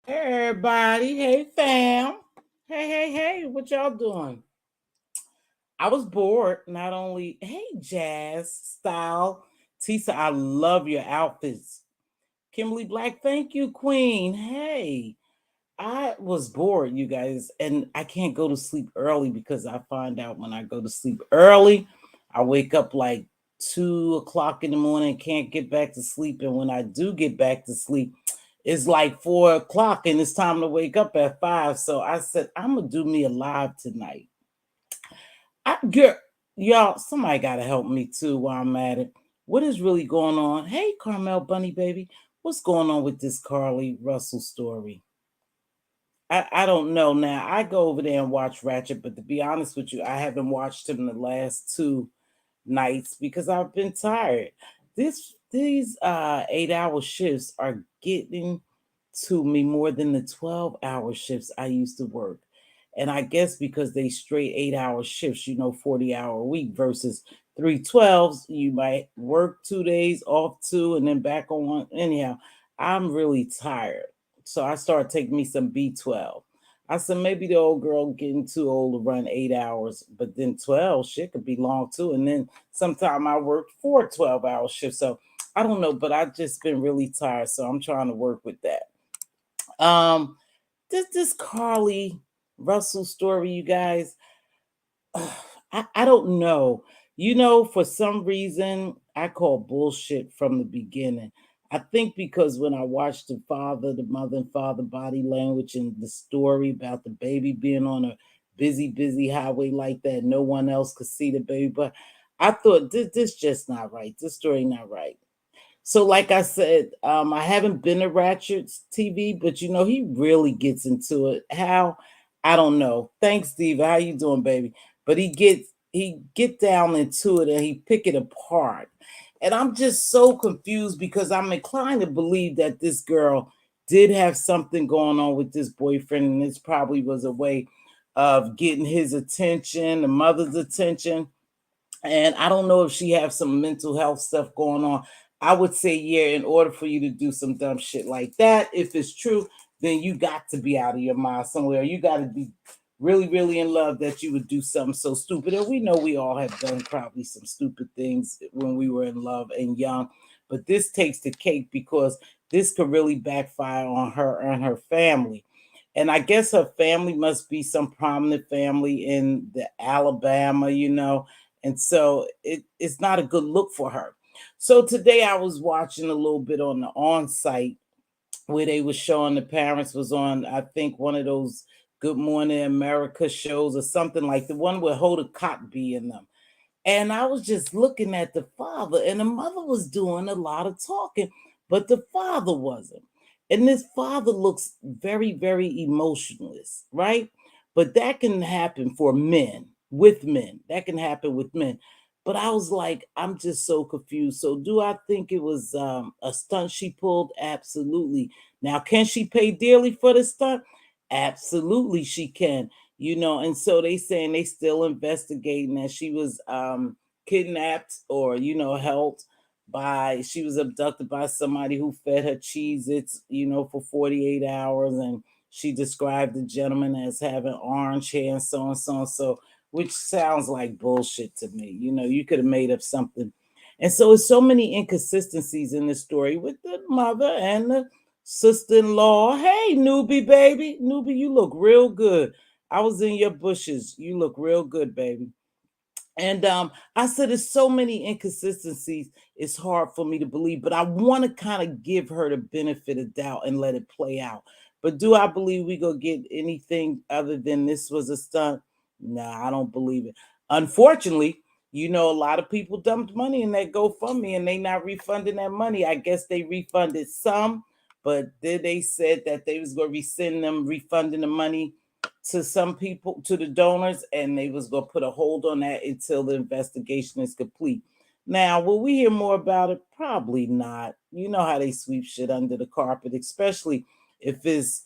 Hey everybody, hey fam, hey, what y'all doing? I was bored. Not only, hey Jazz Style, Tisa, I love your outfits. Kimberly Black, thank you, Queen. Hey, I was bored, you guys, and I can't go to sleep early because I find out when I go to sleep early, I wake up like 2 o'clock in the morning, can't get back to sleep, and when I do get back to sleep, it's like 4 o'clock, and it's time to wake up at 5. So I said I'm gonna do me a live tonight. Girl, y'all, somebody gotta help me too while I'm at it. What is really going on? Hey, Carmel Bunny baby, what's going on with this Carlee Russell story? I don't know now. I go over there and watch Ratchet, but to be honest with you, I haven't watched him the last 2 nights because I've been tired. These 8 hour shifts are getting to me more than the 12-hour shifts I used to work. And I guess because they straight 8 hour shifts, 40-hour a week versus 3 12s, you might work 2 days, off two, and then back on one. Anyhow, I'm really tired. So I started taking me some B12. I said maybe the old girl getting too old to run 8 hours, but then 12 shit could be long too. And then sometime I worked 4 12-hour shifts. So I don't know, but I've just been really tired. So I'm trying to work with that. This Carlee Russell story, you guys. I don't know. For some reason, I call bullshit from the beginning. I think because when I watched the mother and father body language and the story about the baby being on a busy highway like that, no one else could see the baby. But I thought this just not right. This story not right. So, like I said, I haven't been to Ratchet's TV, but he really gets into it. How? I don't know. Thanks, Diva. How you doing, baby? But he get down into it and he pick it apart. And I'm just so confused because I'm inclined to believe that this girl did have something going on with this boyfriend, and this probably was a way of getting his attention, the mother's attention. And I don't know if she have some mental health stuff going on. I would say, yeah, in order for you to do some dumb shit like that, if it's true, then you got to be out of your mind somewhere. You got to be really in love that you would do something so stupid. And we know we all have done probably some stupid things when we were in love and young. But this takes the cake because this could really backfire on her and her family. And I guess her family must be some prominent family in the Alabama. And so it's not a good look for her. So today I was watching a little bit on the on site where they was showing the parents was on, I think, one of those Good Morning America shows or something, like the one with Hoda Kotb in them. And I was just looking at the father, and the mother was doing a lot of talking, but the father wasn't. And this father looks very emotionless, right? But that can happen for men, with men. That can happen with men. But I was like, I'm just so confused. So, do I think it was a stunt she pulled? Absolutely. Now, can she pay dearly for the stunt? Absolutely, she can. And so they saying they still investigating that she was kidnapped or held by, she was abducted by somebody who fed her cheese its for 48 hours, and she described the gentleman as having orange hair and so and so and so, which sounds like bullshit to me. You could have made up something. And so it's so many inconsistencies in the story with the mother and the sister-in-law. Hey, newbie baby, newbie, you look real good. I was in your bushes. You look real good, baby. And I said there's so many inconsistencies. It's hard for me to believe, but I want to kind of give her the benefit of doubt and let it play out. But do I believe we gonna get anything other than this was a stunt? Nah, I don't believe it. Unfortunately, a lot of people dumped money in that GoFundMe and they not refunding that money. I guess they refunded some, but then they said that they was gonna rescind them refunding the money to some people, to the donors, and they was going to put a hold on that until the investigation is complete. Now, will we hear more about it? Probably not. You know how they sweep shit under the carpet, especially if it's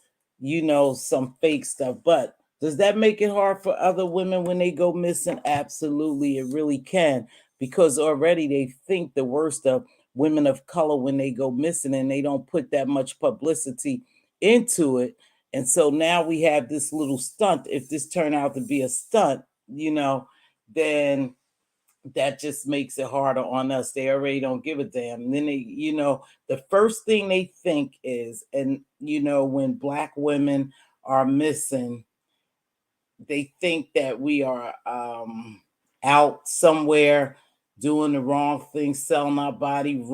some fake stuff. But does that make it hard for other women when they go missing? Absolutely, it really can, because already they think the worst of women of color when they go missing, and they don't put that much publicity into it. And so now we have this little stunt. If this turned out to be a stunt, then that just makes it harder on us. They already don't give a damn. And then the first thing they think is, and when black women are missing, they think that we are out somewhere doing the wrong thing, selling our body.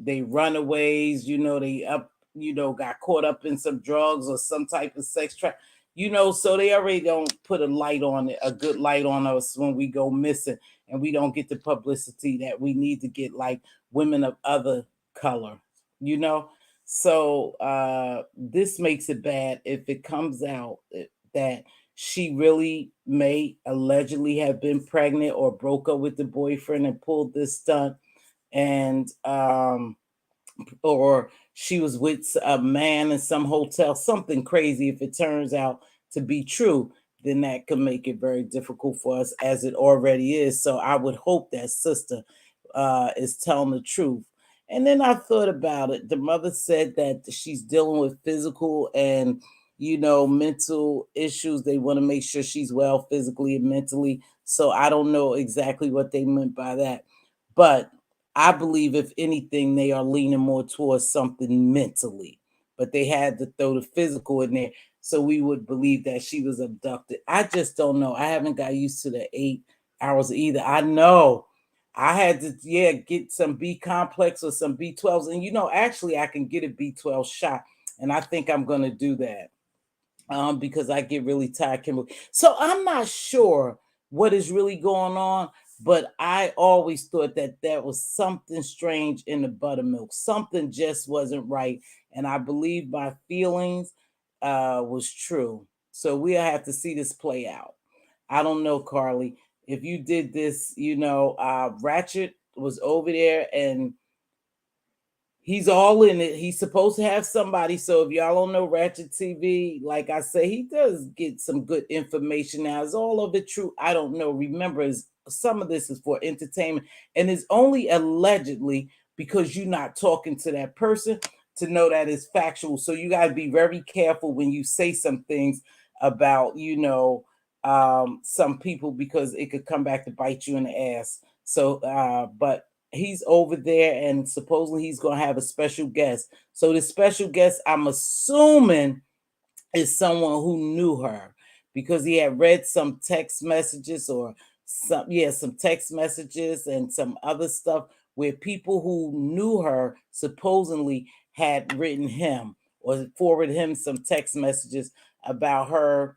They runaways, they got caught up in some drugs or some type of sex trap. So they already don't put a light on it, a good light on us when we go missing, and we don't get the publicity that we need to get, like women of other color, you know. So this makes it bad if it comes out that she really may allegedly have been pregnant or broke up with the boyfriend and pulled this stunt, and or she was with a man in some hotel, something crazy. If it turns out to be true, then that could make it very difficult for us, as it already is. So I would hope that sister is telling the truth. And then I thought about it. The mother said that she's dealing with physical and mental issues. They want to make sure she's well physically and mentally. So I don't know exactly what they meant by that. But I believe, if anything, they are leaning more towards something mentally. But they had to throw the physical in there so we would believe that she was abducted. I just don't know. I haven't got used to the 8 hours either. I know I had to, get some B complex or some B12s. And actually I can get a B12 shot. And I think I'm going to do that. Because I get really tired, Kimberly. So I'm not sure what is really going on, but I always thought that there was something strange in the buttermilk. Something just wasn't right, and I believe my feelings was true. So we'll have to see this play out. I don't know, Carlee. If you did this, Ratchet was over there and he's all in it. He's supposed to have somebody. So if y'all don't know Ratchet TV, like I say, he does get some good information. Now, is all of it true? I don't know. Remember, some of this is for entertainment, and it's only allegedly, because you're not talking to that person to know that it's factual. So you got to be very careful when you say some things about, some people, because it could come back to bite you in the ass. So, but he's over there, and supposedly he's going to have a special guest. So the special guest, I'm assuming, is someone who knew her, because he had read some text messages or some text messages and some other stuff where people who knew her supposedly had written him or forwarded him some text messages about her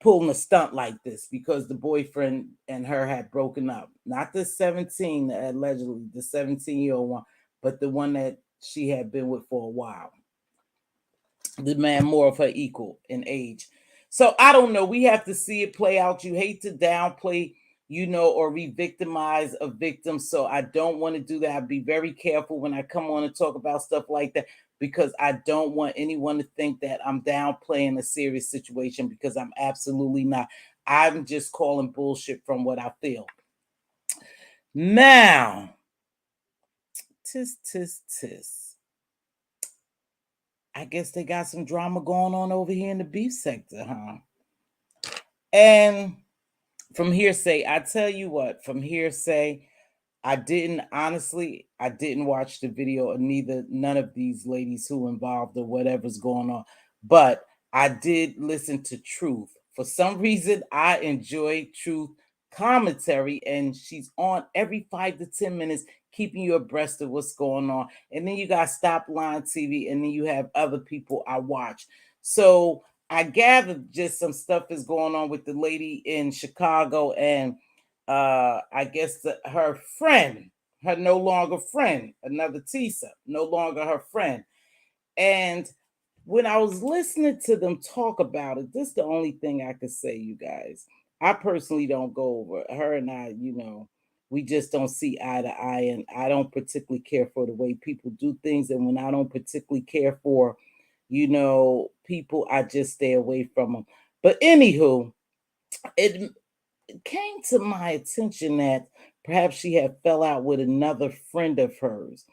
pulling a stunt like this, because the boyfriend and her had broken up. Not the 17, allegedly, the 17-year-old one, but the one that she had been with for a while. The man more of her equal in age. So I don't know. We have to see it play out. You hate to downplay, or re-victimize a victim. So I don't want to do that. I'd be very careful when I come on and talk about stuff like that, because I don't want anyone to think that I'm downplaying a serious situation, because I'm absolutely not. I'm just calling bullshit from what I feel. Now, tis. I guess they got some drama going on over here in the beef sector, huh? And from hearsay, I tell you what, from hearsay, I didn't watch the video of none of these ladies who involved or whatever's going on, but I did listen to Truth. For some reason, I enjoy Truth commentary, and she's on every 5 to 10 minutes, keeping you abreast of what's going on. And then you got Stop Line TV, and then you have other people I watch. So I gathered just some stuff is going on with the lady in Chicago, and I guess her friend, her no longer friend, another Tisa, no longer her friend. And when I was listening to them talk about it, this is the only thing I could say, you guys. I personally don't go over her, and I, we just don't see eye to eye, and I don't particularly care for the way people do things. And when I don't particularly care for, people, I just stay away from them. But anywho, it came to my attention that perhaps she had fell out with another friend of hers.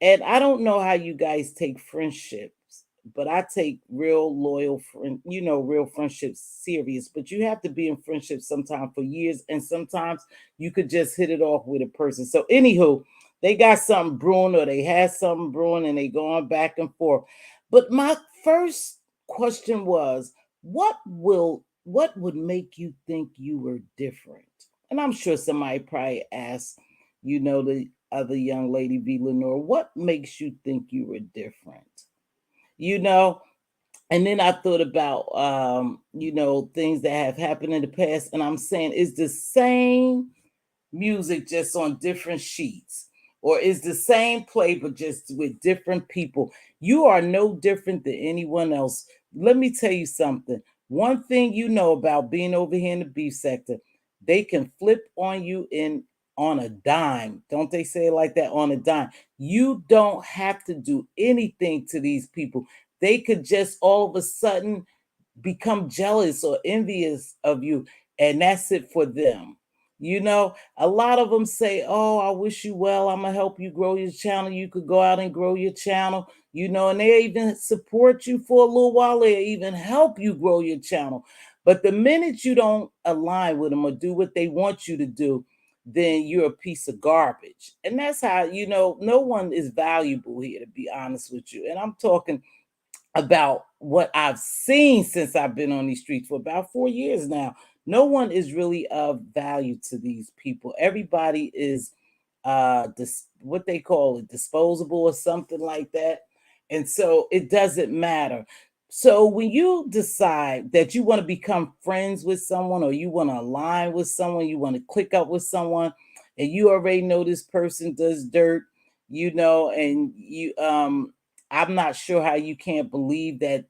And I don't know how you guys take friendships, but I take real loyal friend, real friendships serious. But you have to be in friendship sometimes for years, and sometimes you could just hit it off with a person. So, anywho, they got something brewing, or they had something brewing, and they going back and forth. But my first question was, what would make you think you were different? And I'm sure somebody probably asked, the other young lady, V. Lenore, what makes you think you were different? You know, and then I thought about things that have happened in the past, and I'm saying it's the same music just on different sheets, or is the same play but just with different people. You are no different than anyone else. Let me tell you something. One thing you know about being over here in the beef sector, they can flip on you in on a dime. Don't they say it like that? On a dime. You don't have to do anything to these people. They could just all of a sudden become jealous or envious of you, and that's it for them. A lot of them say, "Oh, I wish you well. I'm gonna help you grow your channel. You could go out and grow your channel." And they even support you for a little while. They even help you grow your channel. But the minute you don't align with them or do what they want you to do, then you're a piece of garbage. And that's how, no one is valuable here, to be honest with you. And I'm talking about what I've seen since I've been on these streets for about 4 years now. No one is really of value to these people. Everybody is what they call it, disposable or something like that. And so it doesn't matter. So when you decide that you want to become friends with someone, or you want to align with someone, you want to click up with someone, and you already know this person does dirt, and I'm not sure how you can't believe that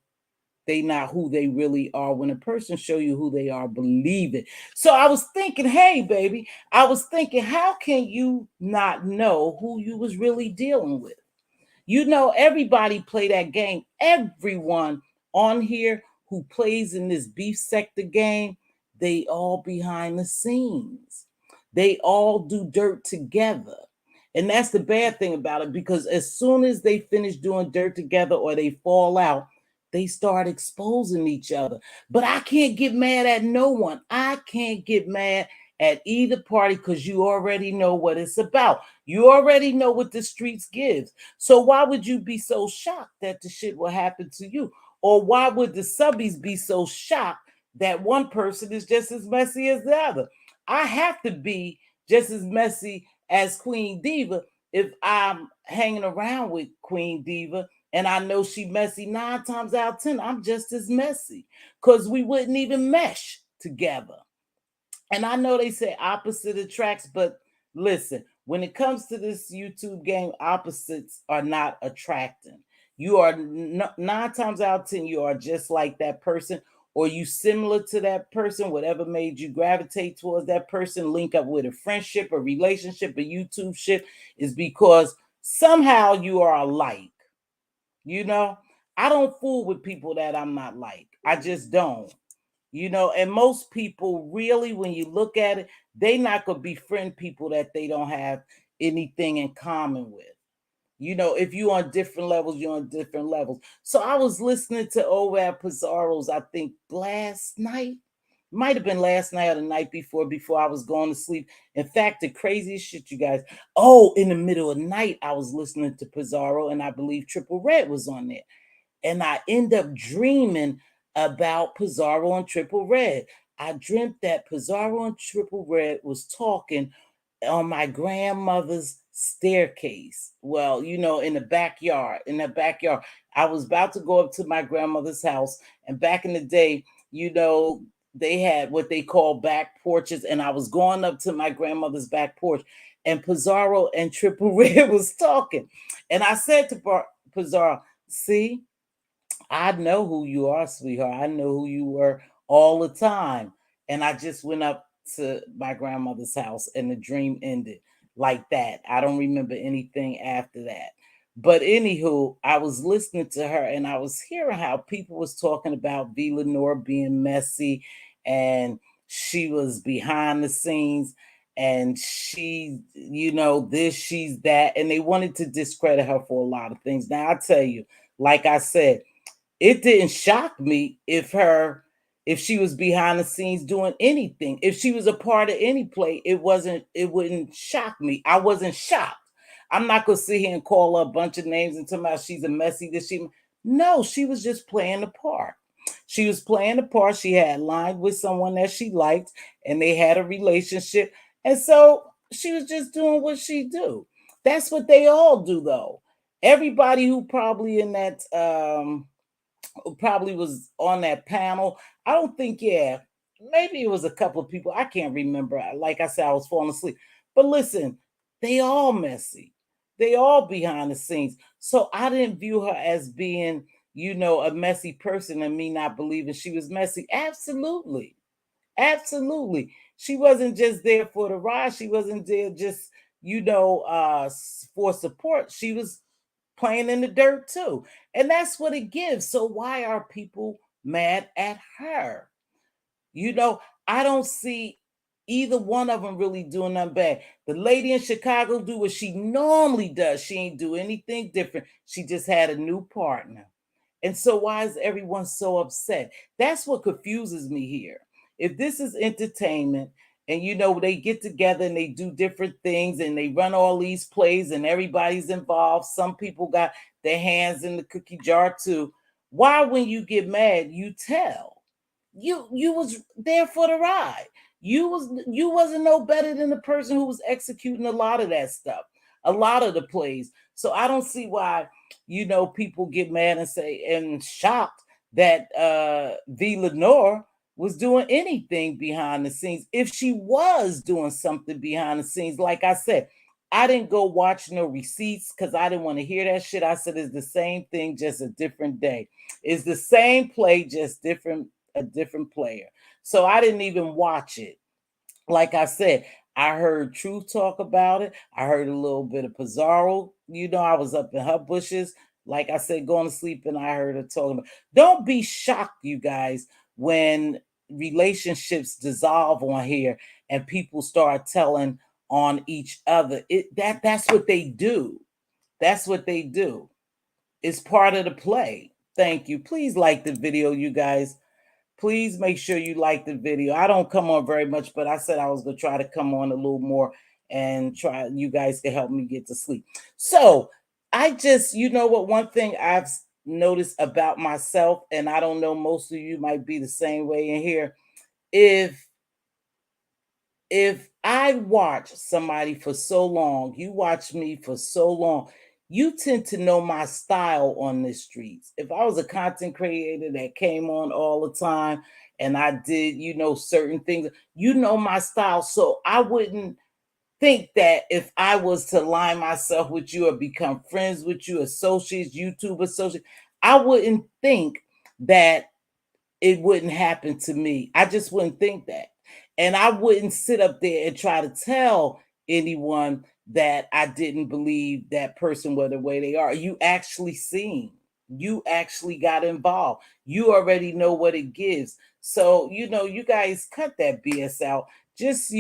they not who they really are. When a person show you who they are, believe it. So I was thinking, hey baby, I was thinking, how can you not know who you was really dealing with? Everybody play that game. Everyone on here who plays in this beef sector game, they all behind the scenes. They all do dirt together. And that's the bad thing about it, because as soon as they finish doing dirt together or they fall out, they start exposing each other. But I can't get mad at no one. I can't get mad at either party, because you already know what it's about. You already know what the streets gives. So why would you be so shocked that the shit will happen to you? Or why would the subbies be so shocked that one person is just as messy as the other? I have to be just as messy as Queen Diva if I'm hanging around with Queen Diva and I know she messy. 9 times out of 10, I'm just as messy, because we wouldn't even mesh together. And I know they say opposite attracts, but listen, when it comes to this YouTube game, opposites are not attracting. You are 9 times out of 10, you are just like that person, or you similar to that person. Whatever made you gravitate towards that person, link up with a friendship, a relationship, a YouTube ship, is because somehow you are alike. You know, I don't fool with people that I'm not like. I just don't. And most people really, when you look at it, they not gonna befriend people that they don't have anything in common with. If you on different levels, you're on different levels. So I was listening to Ovab Pizarro's, I think last night. Might have been last night or the night before I was going to sleep. In fact, the craziest shit, you guys. Oh, in the middle of the night, I was listening to Pizarro, and I believe Triple Red was on there. And I end up dreaming about Pizarro and Triple Red. I dreamt that Pizarro and Triple Red was talking on my grandmother's staircase. Well, in the backyard. In the backyard, I was about to go up to my grandmother's house, and back in the day, they had what they call back porches, and I was going up to my grandmother's back porch, and Pizarro and Triple Red was talking, and I said to Pizarro, "See, I know who you are, sweetheart. I know who you were all the time." And I just went up to my grandmother's house, and the dream ended like that. I don't remember anything after that. But anywho, I was listening to her, and I was hearing how people was talking about V. Lenore being messy, and she was behind the scenes. and she, this, she's that, and they wanted to discredit her for a lot of things. Now I tell you, like I said, it didn't shock me if she was behind the scenes doing anything. If she was a part of any play, it wouldn't shock me. I wasn't shocked. I'm not gonna sit here and call her a bunch of names and tell me she's a messy this she no, she was just playing the part. She was playing the part. She had lined with someone that she liked, and they had a relationship. And so she was just doing what she do. That's what they all do though. Everybody who probably in that probably was on that panel. I don't think, yeah, maybe it was a couple of people. I can't remember. Like I said, I was falling asleep. But listen, they all messy. They all behind the scenes. So I didn't view her as being, a messy person and me not believing she was messy. Absolutely. Absolutely. She wasn't just there for the ride. She wasn't there just, for support. She was playing in the dirt too. And that's what it gives. So why are people mad at her? You know, I don't see either one of them really doing nothing bad. The lady in Chicago do what she normally does. She ain't do anything different. She just had a new partner. And so why is everyone so upset? That's what confuses me here. If this is entertainment and they get together and they do different things and they run all these plays and everybody's involved, some people got their hands in the cookie jar too. Why when you get mad, you tell? You was there for the ride. You wasn't no better than the person who was executing a lot of that stuff, a lot of the plays. So I don't see why people get mad and say and shocked that V Lenore was doing anything behind the scenes. If she was doing something behind the scenes, like I said, I didn't go watch no receipts because I didn't want to hear that shit. I said it's the same thing, just a different day. It's the same play, just a different player. So I didn't even watch it. Like I said, I heard Truth talk about it. I heard a little bit of Pizarro. I was up in her bushes. Like I said, going to sleep, and I heard her talking about. Don't be shocked, you guys, when relationships dissolve on here and people start telling on each other. That's what they do. That's what they do. It's part of the play. Thank you. Please like the video, you guys. Please make sure you like the video. I don't come on very much, but I said I was going to try to come on a little more and try. You guys can help me get to sleep. So I just, one thing I've noticed about myself, and I don't know, most of you might be the same way in here. If I watch somebody for so long, you watch me for so long, you tend to know my style on the streets. If I was a content creator that came on all the time and I did, certain things, my style. So I wouldn't think that if I was to align myself with you or become friends with you, associates, YouTube associates, I wouldn't think that it wouldn't happen to me. I just wouldn't think that. And I wouldn't sit up there and try to tell anyone that I didn't believe that person were the way they are. You actually seen, you actually got involved. You already know what it gives. So, you guys cut that BS out. Just,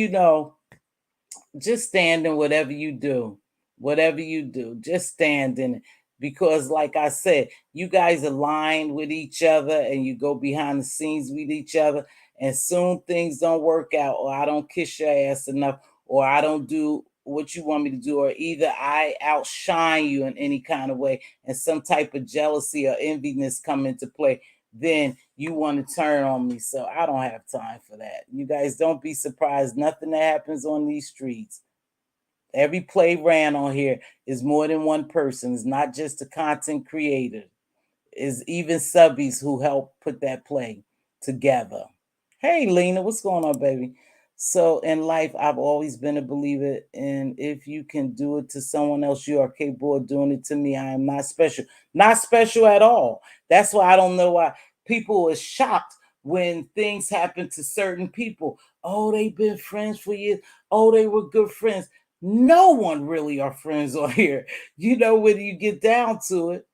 just stand in whatever you do. Whatever you do, just stand in it. Because, like I said, you guys align with each other and you go behind the scenes with each other, and soon things don't work out, or I don't kiss your ass enough, or I don't do what you want me to do, or either I outshine you in any kind of way, and some type of jealousy or enviness come into play, then you want to turn on me. So I don't have time for that. You guys don't be surprised. Nothing that happens on these streets, every play ran on here, is more than one person. It's not just the content creator. It's even subbies who help put that play together. Hey, Lena, what's going on, baby? So in life, I've always been a believer in if you can do it to someone else, you are capable of doing it to me. I am not special. Not special at all. That's why I don't know why people are shocked when things happen to certain people. Oh, they've been friends for years. Oh, they were good friends. No one really are friends on here. When you get down to it,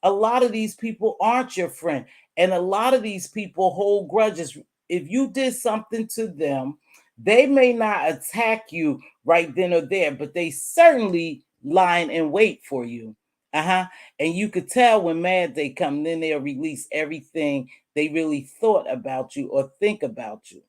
a lot of these people aren't your friend. And a lot of these people hold grudges. If you did something to them They may not attack you right then or there, but they certainly line in wait for you. Uh-huh. And you could tell when mad they come, then they'll release everything they really thought about you or think about you.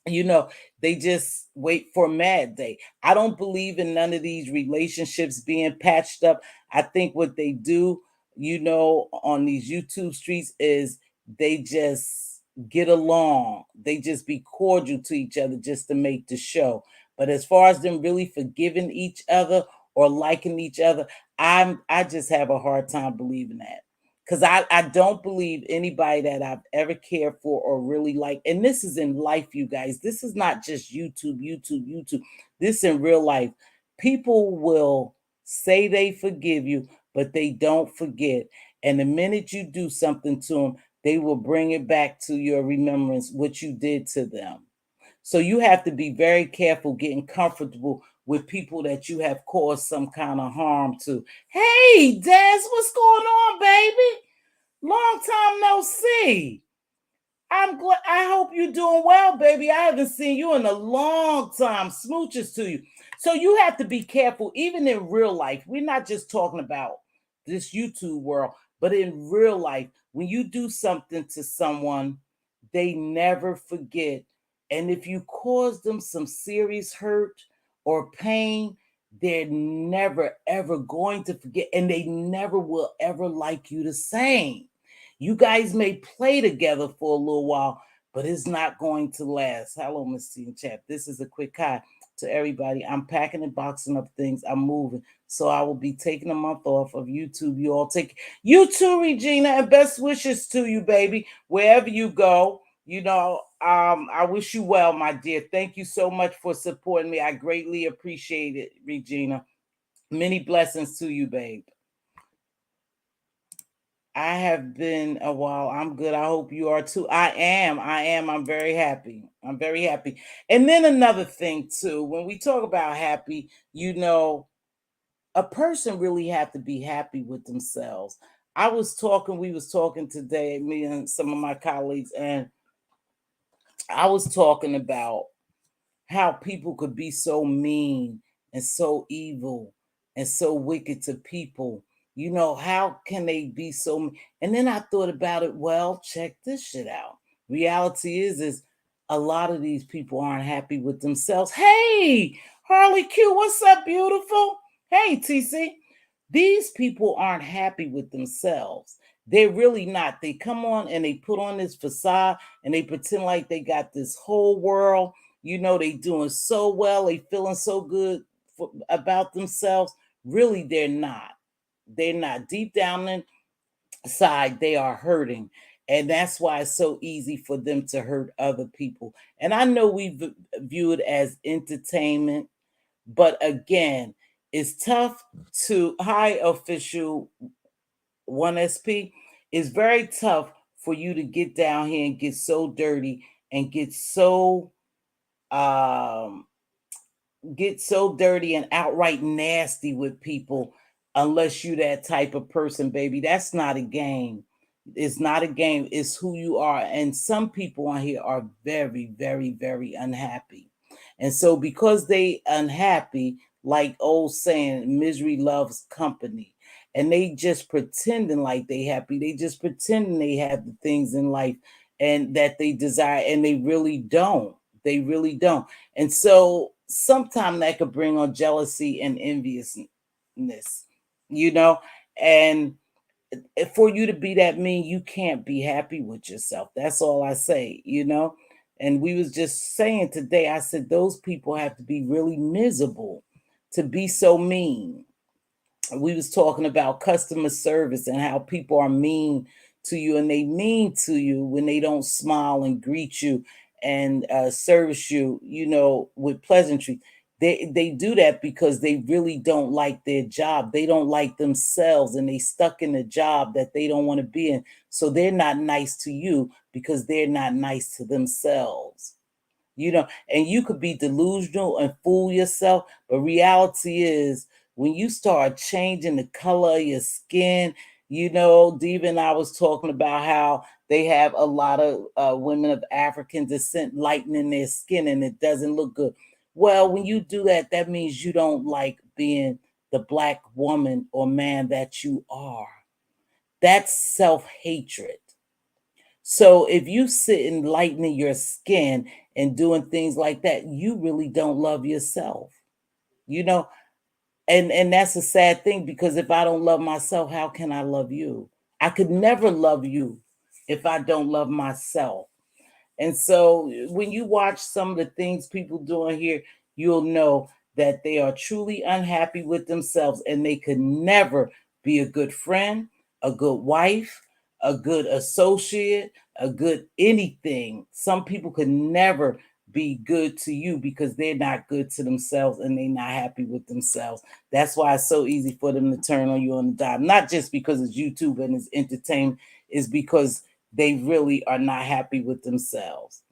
You know, they just wait for mad day. I don't believe in none of these relationships being patched up. I think what they do, on these YouTube streets is they just get along. They just be cordial to each other just to make the show. But as far as them really forgiving each other or liking each other, I just have a hard time believing that. Because I don't believe anybody that I've ever cared for or really like, and this is in life, you guys. This is not just YouTube. This in real life. People will say they forgive you, but they don't forget. And the minute you do something to them, they will bring it back to your remembrance what you did to them. So you have to be very careful getting comfortable with people that you have caused some kind of harm to. Hey, Des, what's going on, baby? Long time no see. I'm glad. I hope you're doing well, baby. I haven't seen you in a long time. Smooches to you. So you have to be careful, even in real life. We're not just talking about this YouTube world, but in real life, when you do something to someone, they never forget. And if you cause them some serious hurt or pain, they're never ever going to forget, and they never will ever like you the same. You guys may play together for a little while, but it's not going to last. Hello, Miss T in chat. This is a quick hi to everybody. I'm packing and boxing up things. I'm moving. So I will be taking a month off of YouTube. You all take you too, Regina, and best wishes to you, baby. Wherever you go, I wish you well, my dear. Thank you so much for supporting me. I greatly appreciate it, Regina. Many blessings to you, babe. I have been a while. I'm good. I hope you are too. I am. I'm very happy. I'm very happy. And then another thing too, when we talk about happy, a person really have to be happy with themselves. We was talking today, me and some of my colleagues, and I was talking about how people could be so mean and so evil and so wicked to people. How can they be so? And then I thought about it. Well, check this shit out. Reality is a lot of these people aren't happy with themselves. Hey, Harley Q, what's up, beautiful? Hey, TC. These people aren't happy with themselves. They're really not. They come on and they put on this facade and they pretend like they got this whole world. They doing so well. They feeling so good about themselves. Really, they're not. They're not. Deep down inside, they are hurting. And that's why it's so easy for them to hurt other people. And I know we view it as entertainment, but again, it's tough to high official 1SP. It's very tough for you to get down here and get so dirty and um get so dirty and outright nasty with people unless you that type of person, baby. That's not a game. It's not a game. It's who you are. And some people on here are very, very, very unhappy. And so because they unhappy, like old saying, misery loves company. And they just pretending like they happy. They just pretending they have the things in life and that they desire, and they really don't. They really don't. And so sometimes that could bring on jealousy and enviousness, you know, and for you to be that mean, you can't be happy with yourself. That's all I say. And we was just saying today, I said those people have to be really miserable to be so mean. We was talking about customer service and how people are mean to you, and they mean to you when they don't smile and greet you and service you, with pleasantry. They do that because they really don't like their job. They don't like themselves, and they stuck in a job that they don't want to be in. So they're not nice to you because they're not nice to themselves. And you could be delusional and fool yourself, but reality is when you start changing the color of your skin Diva and I was talking about how they have a lot of women of African descent lightening their skin and it doesn't look good. Well, when you do that, that means you don't like being the black woman or man that you are. That's self hatred. So if you sit and lightening your skin and doing things like that, you really don't love yourself. You know, and that's a sad thing because if I don't love myself, how can I love you? I could never love you if I don't love myself. And so when you watch some of the things people doing here, you'll know that they are truly unhappy with themselves and they could never be a good friend, a good wife, a good associate, a good anything. Some people could never be good to you because they're not good to themselves and they're not happy with themselves. That's why it's so easy for them to turn on you on the dime. Not just because it's YouTube and it's entertainment, is because they really are not happy with themselves.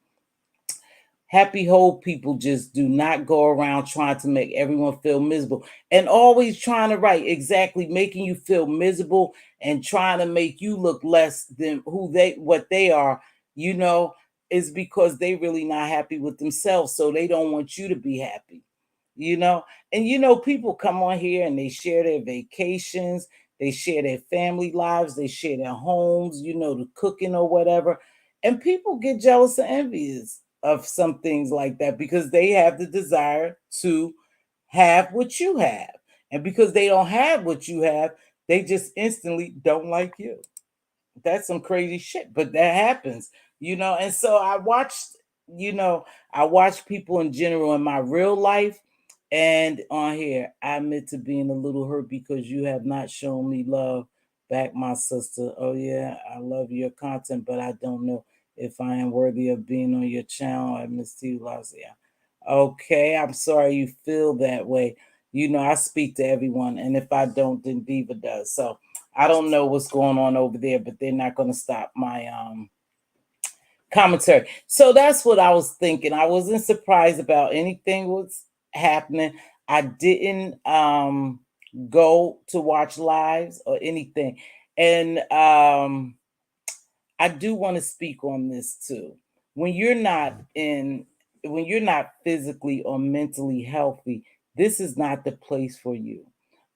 Happy whole people just do not go around trying to make everyone feel miserable and always trying to write exactly making you feel miserable and trying to make you look less than what they are, you know, is because they really not happy with themselves. So they don't want you to be happy, you know. And people come on here and they share their vacations, they share their family lives, they share their homes, the cooking or whatever. And people get jealous and envious of some things like that because they have the desire to have what you have. And because they don't have what you have, they just instantly don't like you. That's some crazy shit, but that happens. And so you know, I watch people in general in my real life and on here. I admit to being a little hurt because you have not shown me love back, my sister. Oh yeah, I love your content, but I don't know if I am worthy of being on your channel at Mz.Teavalocity. Okay, I'm sorry you feel that way. I speak to everyone, and if I don't, then Diva does. So I don't know what's going on over there, but they're not going to stop my commentary. So that's what I was thinking. I wasn't surprised about anything was happening. I didn't go to watch lives or anything. And I do want to speak on this too. When you're not in when you're not physically or mentally healthy, this is not the place for you.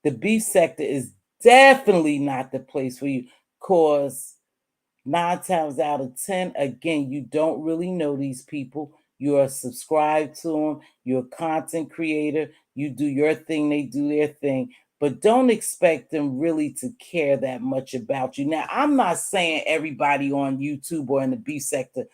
The beef sector is definitely not the place for you because 9 times out of 10, again, you don't really know these people. You are subscribed to them. You're a content creator. You do your thing, they do their thing. But don't expect them really to care that much about you. Now, I'm not saying everybody on YouTube or in the B sector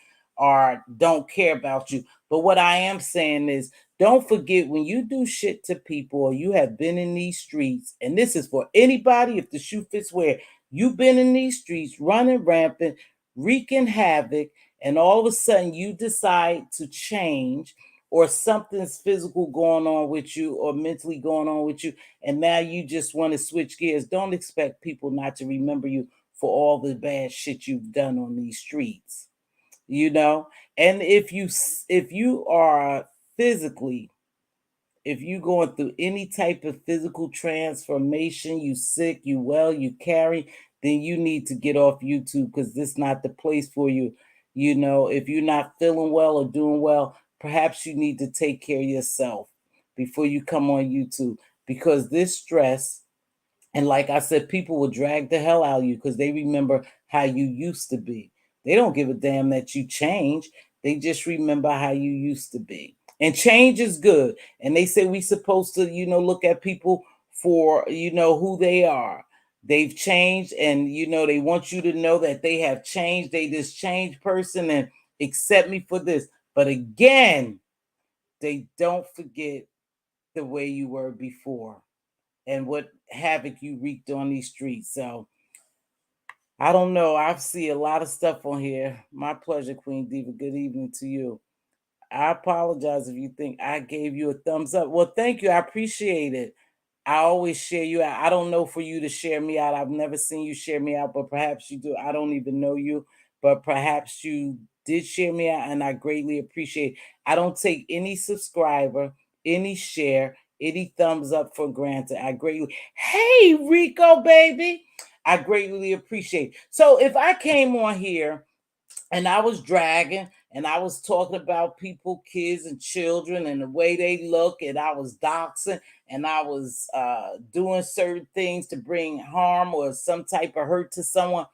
don't care about you. But what I am saying is don't forget when you do shit to people or you have been in these streets, and this is for anybody if the shoe fits where you've been in these streets running rampant, wreaking havoc, and all of a sudden you decide to change, or something's physical going on with you or mentally going on with you, and now you just want to switch gears. Don't expect people not to remember you for all the bad shit you've done on these streets, you know? And if you are physically if you going through any type of physical transformation, you sick, you well, you carry, then you need to get off YouTube because this is not the place for you. If you're not feeling well or doing well, perhaps you need to take care of yourself before you come on YouTube because this stress, and like I said, people will drag the hell out of you because they remember how you used to be. They don't give a damn that you change. They just remember how you used to be. And change is good. And they say we supposed to, look at people for, who they are. They've changed and, they want you to know that they have changed. They this changed person and accept me for this. But again, they don't forget the way you were before and what havoc you wreaked on these streets. So I don't know. I see a lot of stuff on here. My pleasure, Queen Diva. Good evening to you. I apologize if you think I gave you a thumbs up. Well, thank you. I appreciate it. I always share you out. I don't know for you to share me out. I've never seen you share me out, but perhaps you do. I don't even know you, but perhaps you did share me out, and I greatly appreciate it. I don't take any subscriber, any share, any thumbs up for granted. I greatly. Hey, Rico, baby. I greatly appreciate. So if I came on here and I was dragging and I was talking about people, kids and children and the way they look, and I was doxing and I was doing certain things to bring harm or some type of hurt to someone.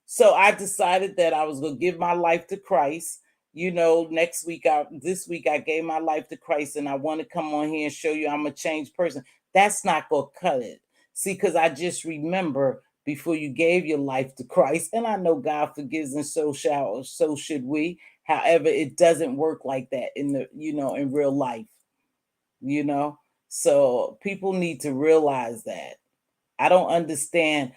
So I decided that I was going to give my life to Christ. This week I gave my life to Christ, and I want to come on here and show you I'm a changed person. That's not going to cut it. See, because I just remember before you gave your life to Christ. And I know God forgives, and so should we. However, it doesn't work like that in real life, you know. So people need to realize that. I don't understand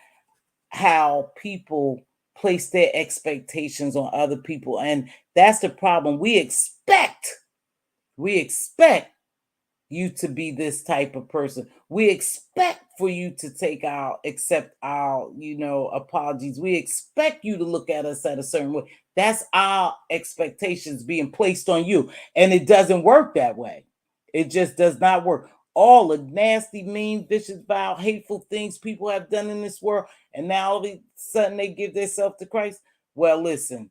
how people place their expectations on other people. And that's the problem. We expect you to be this type of person. We expect for you to accept our, apologies. We expect you to look at us at a certain way. That's our expectations being placed on you. And it doesn't work that way. It just does not work. All the nasty, mean, vicious, vile, hateful things people have done in this world, and now all of a sudden they give themselves to Christ. Well, listen,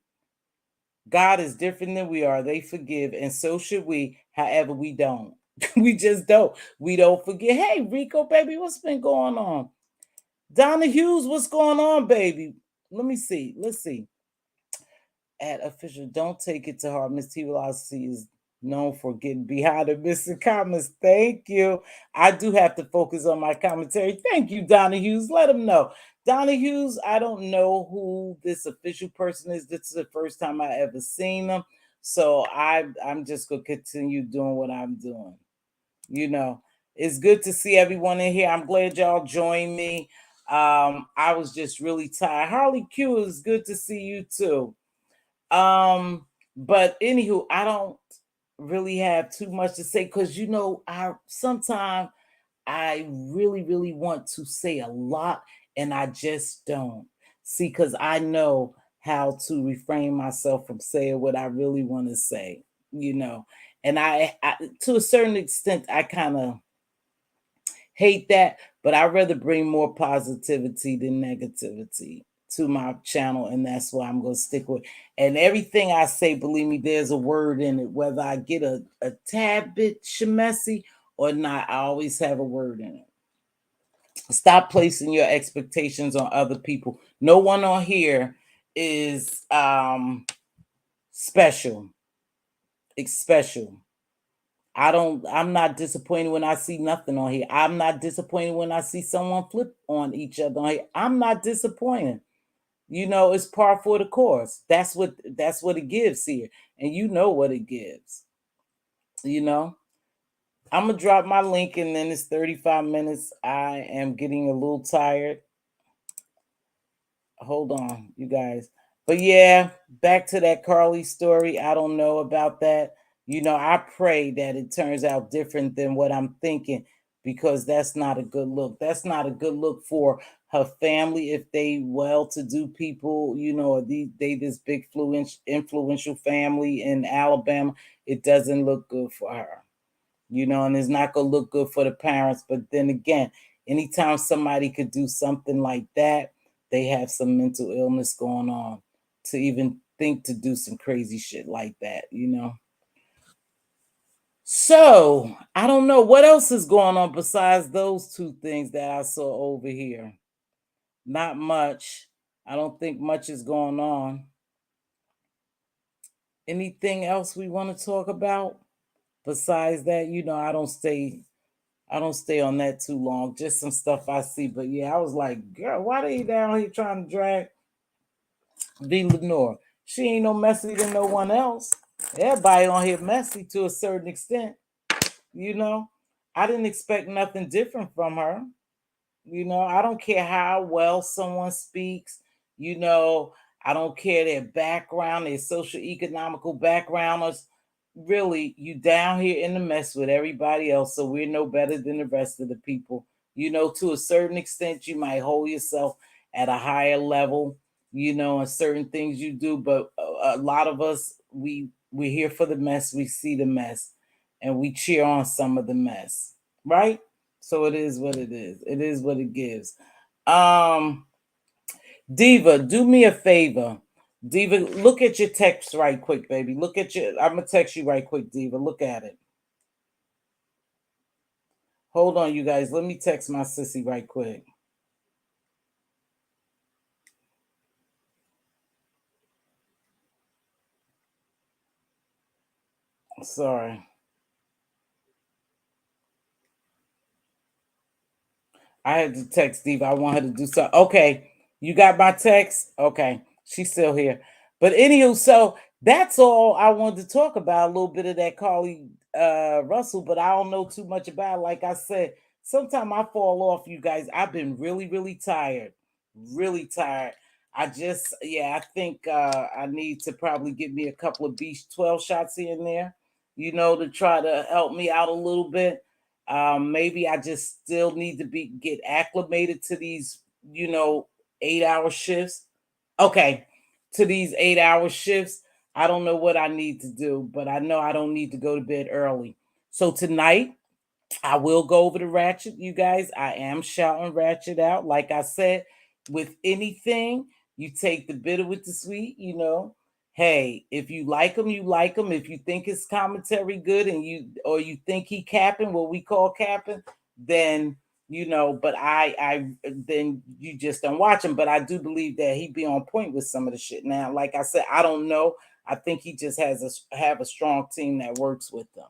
God is different than we are. They forgive, and so should we. However, we don't. We just don't. We don't forget. Hey, Rico, baby, what's been going on? Donna Hughes, what's going on, baby? Let me see. Let's see. At official, don't take it to heart. Mz.Teavalocity is known for getting behind and missing comments. Thank you. I do have to focus on my commentary. Thank you, Donna Hughes. Let them know. Donna Hughes, I don't know who this official person is. This is the first time I ever seen them. So I'm just gonna continue doing what I'm doing. You know, it's good to see everyone in here. I'm glad y'all joined me. I was just really tired. Harley Q, is good to see you too. But anywho, I don't really have too much to say because I sometimes I really, really want to say a lot and I just don't. See, because I know how to refrain myself from saying what I really want to say, you know. And I to a certain extent, I kind of hate that, but I'd rather bring more positivity than negativity to my channel, and that's why I'm going to stick with. And everything I say, believe me, there's a word in it, whether I get a tad bit shemessy or not, I always have a word in it. Stop placing your expectations on other people. No one on here is special. It's special. I'm not disappointed when I see nothing on here. I'm not disappointed when I see someone flip on each other on here. I'm not disappointed. It's par for the course. That's what it gives here. And you know what it gives. You know? I'm gonna drop my link and then it's 35 minutes. I am getting a little tired. Hold on, you guys. But yeah, back to that Carlee story. I don't know about that. I pray that it turns out different than what I'm thinking because that's not a good look. That's not a good look for her family if they well-to-do people, or they this big influential family in Alabama. It doesn't look good for her, and it's not gonna look good for the parents. But then again, anytime somebody could do something like that, they have some mental illness going on to even think to do some crazy shit like that. So I don't know what else is going on besides those two things that I saw over here. Not much. I don't think much is going on. Anything else we want to talk about besides that? I don't stay on that too long. Just some stuff I see. But yeah, I was like, girl, why they down here trying to drag V Lenore? She ain't no messy than no one else. Everybody on here messy to a certain extent. You know, I didn't expect nothing different from her. I don't care how well someone speaks. You know, I don't care their background, their social economical background. Or really, you down here in the mess with everybody else, so we're no better than the rest of the people. To a certain extent, you might hold yourself at a higher level, and certain things you do, but a lot of us, we're here for the mess. We see the mess, and we cheer on some of the mess, right? So it is what it is. It is what it gives. Um, Diva, do me a favor. Diva, look at your text right quick, baby. Look at your. I'm gonna text you right quick, Diva. Look at it. Hold on, you guys. Let me text my sissy right quick. Sorry. I had to text Steve. I want her to do something. Okay, you got my text? Okay, she's still here. But anywho, so that's all I wanted to talk about. A little bit of that Carlee Russell, but I don't know too much about it. Like I said, sometimes I fall off, you guys. I've been really, really tired. Really tired. I just, yeah, I think I need to probably give me a couple of B12 shots here and there, to try to help me out a little bit. Maybe I just still need to be get acclimated to these, you know, 8 hour shifts. Okay, to these 8 hour shifts. I don't know what I need to do, but I know I don't need to go to bed early. So tonight I will go over the ratchet, you guys. I am shouting ratchet out. Like I said, with anything, you take the bitter with the sweet. Hey, if you like him, you like him. If you think his commentary good and you think he capping, what we call capping, then but I then you just don't watch him. But I do believe that he be on point with some of the shit. Now, like I said, I don't know. I think he just have a strong team that works with them.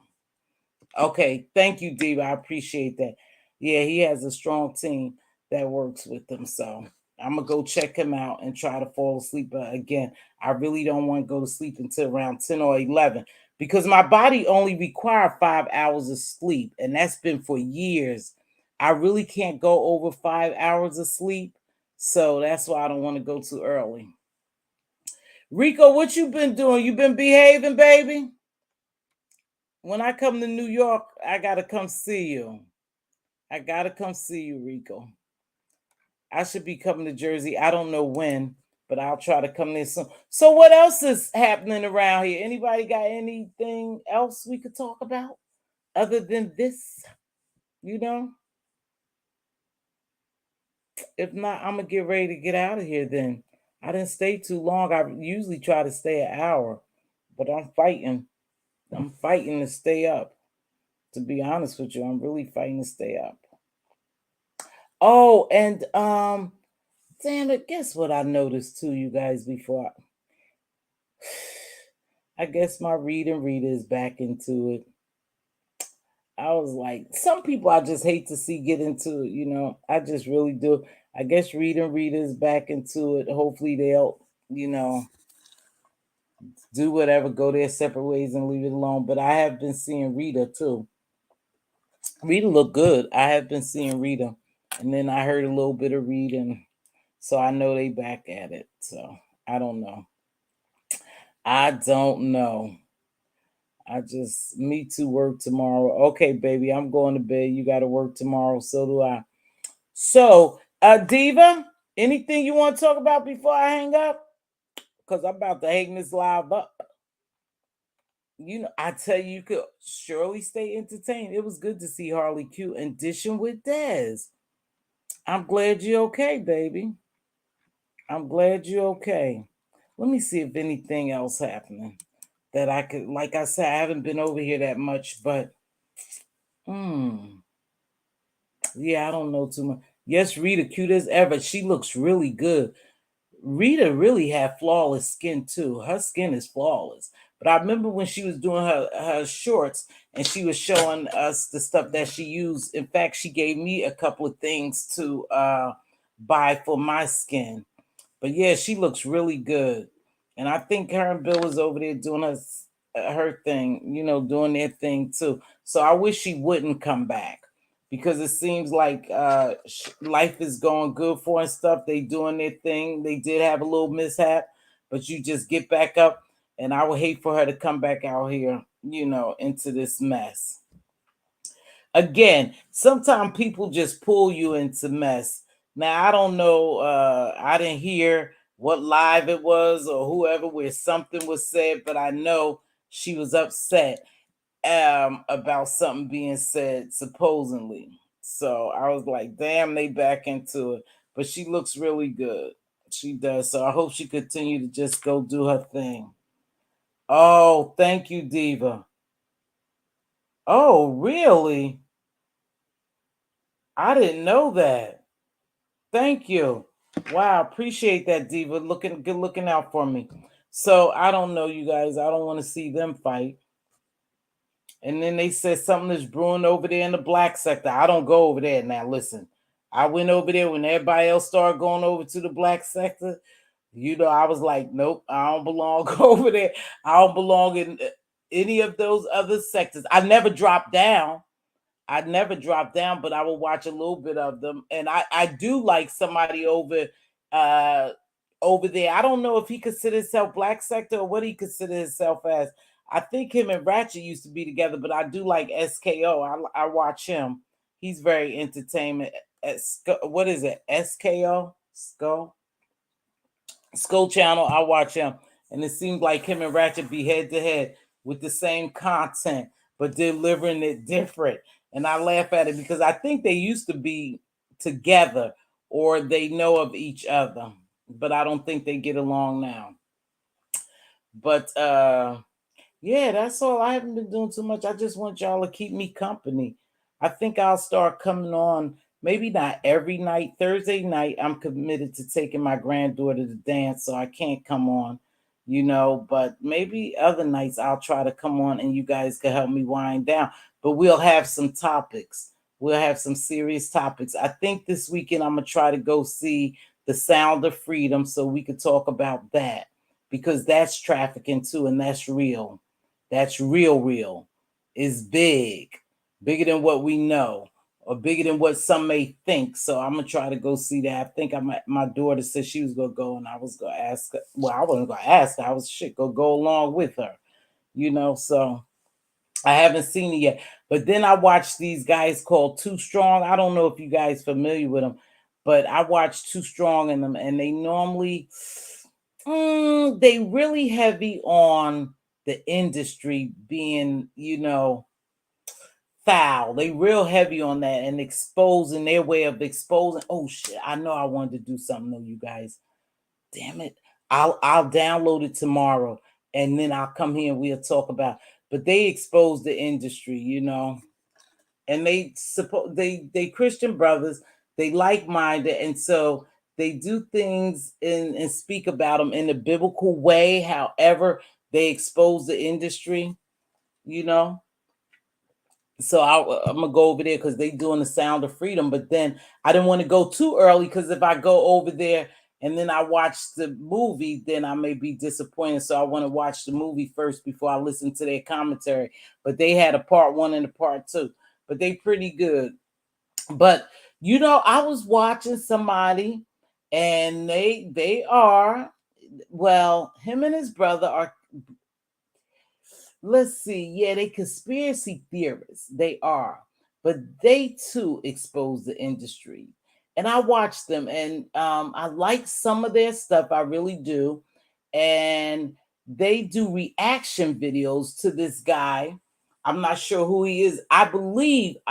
Okay, thank you, Diva. I appreciate that. Yeah, he has a strong team that works with him. So I'm gonna go check him out and try to fall asleep. But again, I really don't want to go to sleep until around 10 or 11 because my body only require 5 hours of sleep, and that's been for years. I really can't go over 5 hours of sleep, so that's why I don't want to go too early. Rico, what you been doing? You been behaving, baby? When I come to New York, I gotta come see you. I gotta come see you, Rico. I should be coming to Jersey. I don't know when, but I'll try to come there soon. So, what else is happening around here? Anybody got anything else we could talk about other than this? You know, if not, I'm gonna get ready to get out of here. Then I didn't stay too long. I usually try to stay an hour, but I'm fighting. I'm fighting to stay up. To be honest with you, I'm really fighting to stay up. Oh, and damn it, guess what I noticed too, you guys, before I guess my reader is back into it. I was like, some people I just hate to see get into it. I just really do. I guess reader is back into it. Hopefully they'll do whatever, go their separate ways and leave it alone. But I have been seeing Rita too. Rita look good. I have been seeing Rita. And then I heard a little bit of reading. So I know they back at it. So I don't know. I don't know. I just me to work tomorrow. Okay, baby, I'm going to bed. You got to work tomorrow. So do I. So, Diva, anything you want to talk about before I hang up? Because I'm about to hang this live up. I tell you, you could surely stay entertained. It was good to see Harley Q and dishing with Dez. I'm glad you're okay, baby. I'm glad you're okay. Let me see if anything else happening that I could. Like I said, I haven't been over here that much, but yeah, I don't know too much. Yes, Rita, cute as ever. She looks really good. Rita really had flawless skin too. Her skin is flawless. But I remember when she was doing her shorts and she was showing us the stuff that she used. In fact, she gave me a couple of things to buy for my skin. But yeah, she looks really good. And I think her and Bill was over there doing her thing, doing their thing too. So I wish she wouldn't come back because it seems like life is going good for her and stuff. They doing their thing. They did have a little mishap, but you just get back up. And I would hate for her to come back out here, into this mess. Again, sometimes people just pull you into mess. Now I don't know, I didn't hear what live it was or whoever where something was said, but I know she was upset about something being said supposedly. So I was like, damn, they back into it. But she looks really good. She does. So I hope she continue to just go do her thing. Oh, thank you, Diva. Oh, really? I didn't know that. Thank you. Wow, appreciate that, Diva. Looking out for me. So I don't know, you guys. I don't want to see them fight. And then they said something is brewing over there in the black sector. I don't go over there now. Listen, I went over there when everybody else started going over to the black sector. You know, I was like, nope, I don't belong over there. I don't belong in any of those other sectors. I never dropped down, but I will watch a little bit of them. And I do like somebody uh over there. I don't know if he considers himself black sector or what he considers himself as. I think him and Ratchet used to be together, but I do like SKO. I watch him. He's very entertainment. What is it? SKO? Skull Channel. I watch him. And it seems like him and Ratchet be head to head with the same content, but delivering it different. And I laugh at it because I think they used to be together or they know of each other, but I don't think they get along now. But yeah, that's all. I haven't been doing too much. I just want y'all to keep me company. I think I'll start coming on, maybe not every night. Thursday night, I'm committed to taking my granddaughter to dance, so I can't come on, but maybe other nights I'll try to come on and you guys can help me wind down. But we'll have some topics. We'll have some serious topics. I think this weekend I'm going to try to go see The Sound of Freedom so we could talk about that because that's trafficking too, and that's real. That's real. It's bigger than what we know, or bigger than what some may think. So I'm gonna try to go see that. I think my daughter said she was gonna go, and I was gonna ask her. Well, I wasn't gonna ask her. I was gonna go along with her. So I haven't seen it yet. But then I watched these guys called Too Strong. I don't know if you guys familiar with them, but I watched Too Strong in them, and they normally they really heavy on the industry being, foul. They real heavy on that and exposing their way of exposing. Oh shit! I know I wanted to do something though, you guys. Damn it! I'll download it tomorrow and then I'll come here and we'll talk about. But they expose the industry, and they Christian brothers. They like minded, and so they do things and speak about them in a biblical way. However, they expose the industry, you know so I'm gonna go over there because they doing The Sound of Freedom. But then I didn't want to go too early because if I go over there and then I watch the movie, then I may be disappointed. So I want to watch the movie first before I listen to their commentary. But they had a part one and a part two, but they pretty good. But I was watching somebody, and they are him and his brother are, let's see. Yeah, they conspiracy theorists. They are, but they too expose the industry. And I watch them, and I like some of their stuff. I really do. And they do reaction videos to this guy. I'm not sure who he is. I really,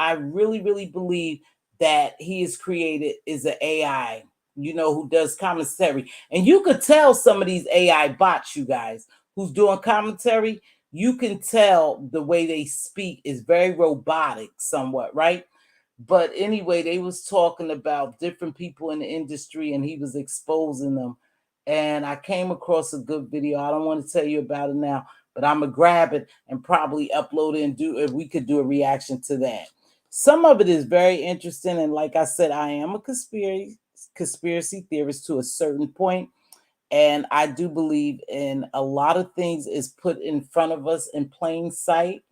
really believe that he is created is an AI, who does commentary. And you could tell some of these AI bots, you guys, who's doing commentary, you can tell the way they speak is very robotic somewhat, right? But anyway, they was talking about different people in the industry and he was exposing them. And I came across a good video. I don't want to tell you about it now, but I'm gonna grab it and probably upload it and we could do a reaction to that. Some of it is very interesting. And like I said, I am a conspiracy theorist to a certain point. And I do believe in a lot of things is put in front of us in plain sight,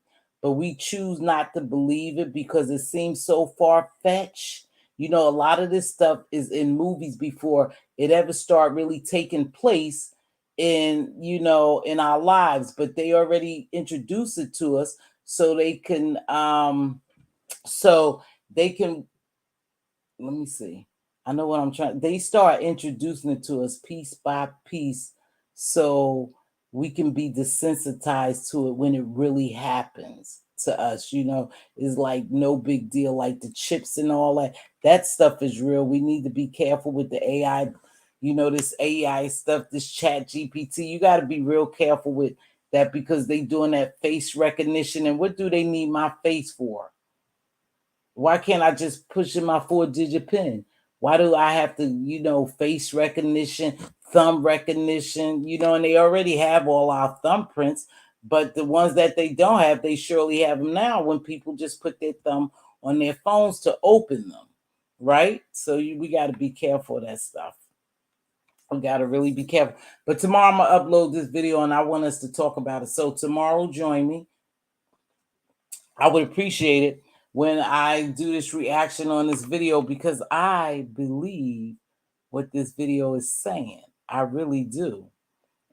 but we choose not to believe it because it seems so far-fetched. A lot of this stuff is in movies before it ever start really taking place in our lives, but they already introduce it to us so they can let me see. I know what I'm trying. They start introducing it to us piece by piece so we can be desensitized to it when it really happens to us. It's like no big deal, like the chips and all that. That stuff is real. We need to be careful with the AI you know, this AI stuff, this chat GPT. You got to be real careful with that because they doing that face recognition. And what do they need my face for? Why can't I just push in my 4-digit pin? Why do I have to, you know, face recognition, thumb recognition, you know, and they already have all our thumbprints, but the ones that they don't have, they surely have them now when people just put their thumb on their phones to open them, right? So we got to be careful of that stuff. We got to really be careful. But tomorrow I'm going to upload this video and I want us to talk about it. So tomorrow, join me. I would appreciate it when I do this reaction on this video because I believe what this video is saying. I really do.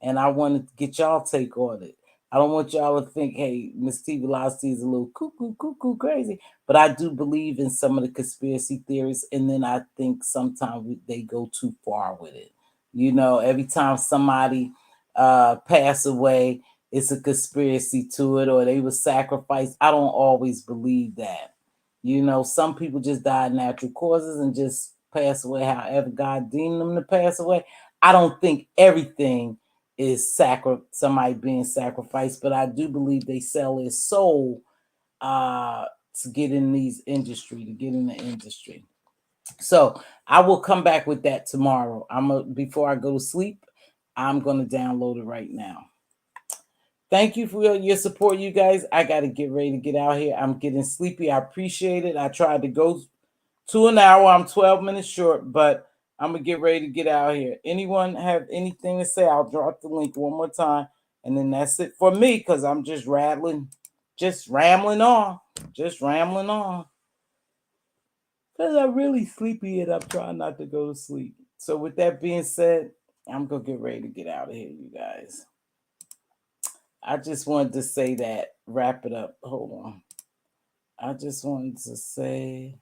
And I want to get y'all take on it. I don't want y'all to think, hey, Mz.Teavalocity is a little cuckoo crazy. But I do believe in some of the conspiracy theories. And then I think sometimes they go too far with it. You know, every time somebody pass away, it's a conspiracy to it, or they were sacrificed. I don't always believe that. You know, some people just die of natural causes and just pass away however God deemed them to pass away. I don't think everything is somebody being sacrificed, but I do believe they sell their soul to get in the industry. So I will come back with that tomorrow. Before I go to sleep, I'm gonna download it right now. Thank you for your support, you guys. I got to get ready to get out here. I'm getting sleepy. I appreciate it. I tried to go to an hour. I'm 12 minutes short, but I'm going to get ready to get out here. Anyone have anything to say? I'll drop the link one more time. And then that's it for me because I'm just rambling on. Because I'm really sleepy and I'm trying not to go to sleep. So with that being said, I'm going to get ready to get out of here, you guys. I just wanted to say that. Wrap it up. Hold on. I just wanted to say,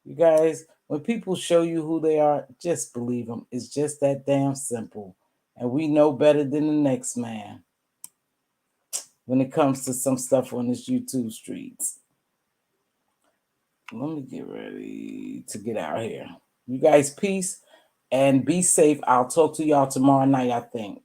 you guys, when people show you who they are, just believe them. It's just that damn simple. And we know better than the next man when it comes to some stuff on this YouTube streets. Let me get ready to get out here. You guys, peace and be safe. I'll talk to y'all tomorrow night, I think.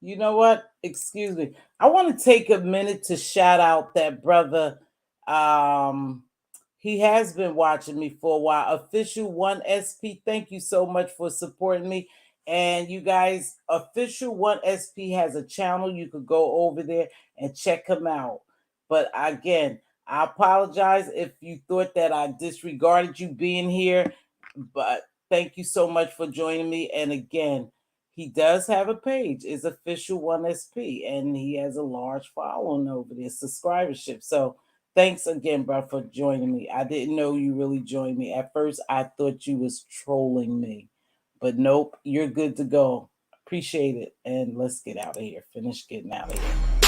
You know what? Excuse me. I want to take a minute to shout out that brother. He has been watching me for a while. Official 1SP. Thank you so much for supporting me. And you guys, Official 1SP has a channel. You could go over there and check him out. But again, I apologize if you thought that I disregarded you being here. But thank you so much for joining me. And again, he does have a page. It's Official 1SP, and he has a large following over there, subscribership. So thanks again, bro, for joining me. I didn't know you really joined me. At first, I thought you was trolling me. But nope, you're good to go. Appreciate it. And let's get out of here. Finish getting out of here.